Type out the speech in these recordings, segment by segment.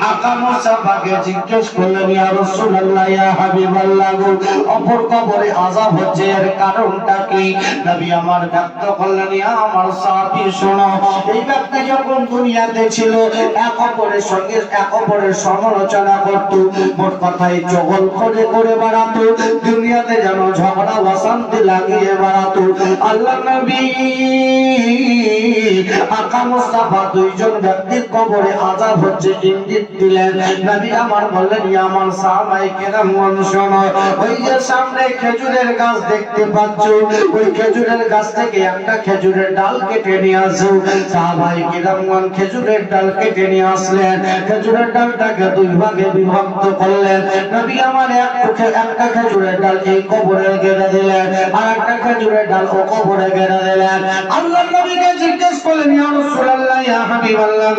আকা মুসাফাকে জিজ্ঞেস করলেন, ইয়া রাসূলুল্লাহ, ইয়া হাবিবাল্লাহ, অপর কবরে আযাব হচ্ছে, এর কারণটা কি? নবী আমার ব্যক্ত করলেন, ইয়া আমার সাহাবী শোনো, এই ব্যক্তি যখন দুনিয়াতে ছিল এক অপরের সঙ্গে এক অপরের সমালোচনা করত, মোট কথাই জগল করে করে বেড়াতো, দুনিয়াতে যেন ঝগড়া অশান্তি লাগিয়ে বেড়াতো। আল্লাহ নবী আকা মুস্তাফা দুইজন ব্যক্তির কবরে আযাব হচ্ছে ইঙ্গিত দিলেন। নবী আমার বললেন, ইয়া আমার সাহাবায়ে কেরাম শোনো, ওই যে সামনে খেজুরের গাছ দেখতে পাচ্ছ, ওই খেজুরের গাছ থেকে একটা খেজুরের ডাল কেটে নিয়ে আসো। সাহাবায়ে কেরাম খেজুরের ডাল কেটে নিয়ে আসলেন, খেজুরের ডালটাকে দুই ভাগে বিভক্ত করলেন। নবী আমার একটা খেজুরের ডাল এই কবরে গেড়ে দিলেন, আর একটা খেজুরের ডাল ও কবরে গেড়ে দিলেন। আল্লাহ নবীকে জিজ্ঞেস করলেন, ইয়া রাসূলুল্লাহ, ইয়া হাবিবাল্লাহ,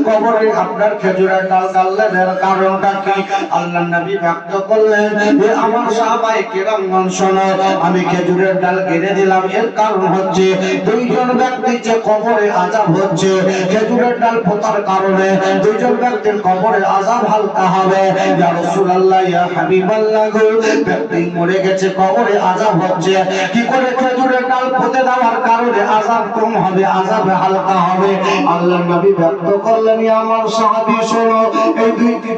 কবরে আপনার খেজুরের ডাল গাড়লেন, কারণটা কি? আল্লাহ নবী ব্যক্ত করলেন, যে আমার সাহাবায়ে কেরামগণ শোনো, আমি খেজুরের ডাল কেটে দিলাম, এর কারণ হচ্ছে দুইজন ব্যক্তি যে কবরে আযাব হচ্ছে, খেজুরের ডাল পোতার কারণে দুইজন ব্যক্তির কবরে আযাব হালকা হবে। ইয়া রাসূলুল্লাহ, ইয়া হাবিবাল্লাহ, ব্যক্তি মরে গেছে, কবরে আযাব হচ্ছে, কি করে খেজুরের ডাল পোতে দেওয়ার কারণে আযাব কম হবে, আযাব হালকা হবে? আল্লাহ নবী ব্যক্ত করলেন, ইয়া আমার সাহাবী শোনো, এই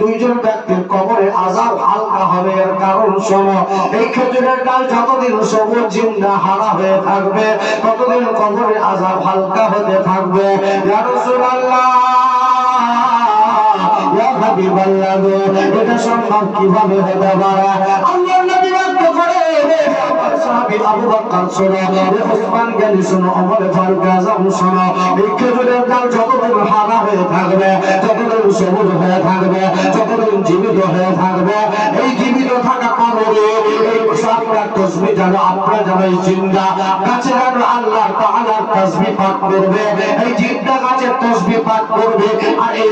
দুইজন ব্যক্তির কবরে আযাব হালকা হবে, এর কারণ শোনো, এই খেজুরের ডাল যতদিন সবুজ জিন্দা হারা হয়ে থাকবে, ততদিন কবরে আযাব হালকা হতে থাকবে। ইয়া রাসূলুল্লাহ, ইয়া হাবিবাল্লাহ, এটা সম্ভব কিভাবে হতে পারে? আল্লাহর নবী ব্যক্ত করে, সাহাবী আবু বকর শোনো, ওসমান গনি শোনো, ওমর ফারুক আযম শোনো, এই খেজুরের ডাল যতদিন হারা হয়ে থাকবে, যতদিন সবুজ হয়ে থাকবে, যতদিন জীবিত হয়ে থাকবে, এই জীবিত থাকা কবরে এই সাতটা তাসবিহ যেন আপনারা যেন এই জিন্দা গাছে যেন আল্লাহ তাআলার তাসবিহ পাঠ করবে, এই জিন্দা গাছের তাসবিহ পাঠ করবে, আর এই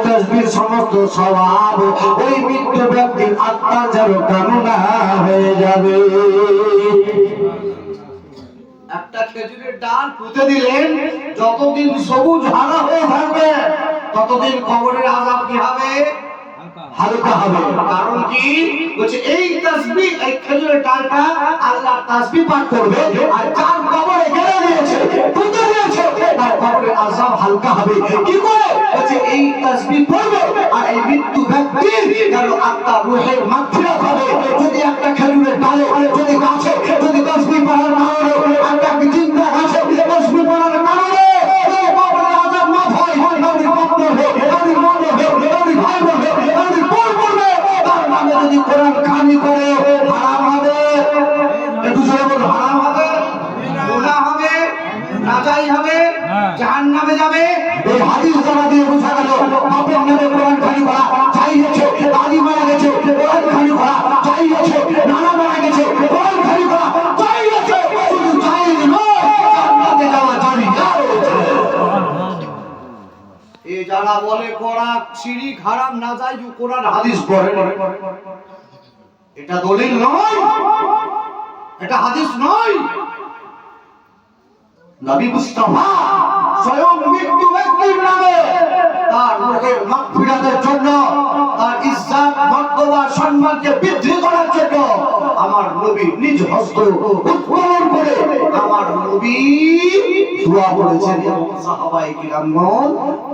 তাসবিহর সমস্ত সওয়াব ওই মৃত্যু ব্যক্তির আত্মার যেন কামনা হয়ে যাবে। একটা খেজুরের ডাল পুঁতে দিলেন, যতদিন সবুজ হারা হয়ে থাকবে, ততদিন কবরের আযাব কি হবে? হালকা হবে। কারণ কি? বলছে এই তাসবিহ, এই খেজুরের ডালটা আল্লাহর তাসবিহ পাঠ করবে, আর যার কবরে গেড়ে দিয়েছে, পুঁতে দিয়েছে, তার কবরের আযাব হালকা হবে। কি করে? বলছে এই তাসবিহ পড়বে, আর এই মৃত্যু ব্যক্তির যেন আত্মা রূহের মাগফিরাত হবে। যদি একটা খেজুরের ডালে, যদি গাছে, যদি তাসবিহ পড়ার কারণে, একটা জিন্দা গাছে তাসবিহ পড়ার কারণে কবরের আযাব মাফ হয়, নবীর পত্র হবে, নবীর মনে হবে, নবীর ভাই হবে, নবীর বোন করবে, তার নামে যদি কোরআন কানি করে হারাম হবে। একটু জোরে বলুন, হারাম হবে, গুনাহ হবে, নাজায়েজ হবে, জাহান্নামে যাবে। এই হাদিস দ্বারা দিয়ে বোঝা গেল বাপের নামে কোরআন কানি করা চাইছে, দাদি মারা গেছে কোরআন কানি করা চাইছে, নানা মারা গেছে কোরআন কানি করা চাইছে, শুধু চাইজ নয়, জান্নাতে যাওয়া জানি না। এই যারা বলে কোরআন শিরক হারাম নাজায়েজ, কোরআন হাদিস পড়ে, এটা দলিল নয়, এটা হাদিস নয়। নবী মুস্তাফা স্বয়ং মৃত্যু ব্যক্তির নামে তার রূহের মাগফিরাতের জন্য, তার ইজ্জত মর্যাদা সম্মানকে বৃদ্ধি করার জন্য আমার নবী নিজ হস্তে উত্তোলন করে আমার নবী দোয়া করেছেন এবং সাহাবায়ে কিরামগণ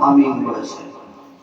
আমিন বলেছেন।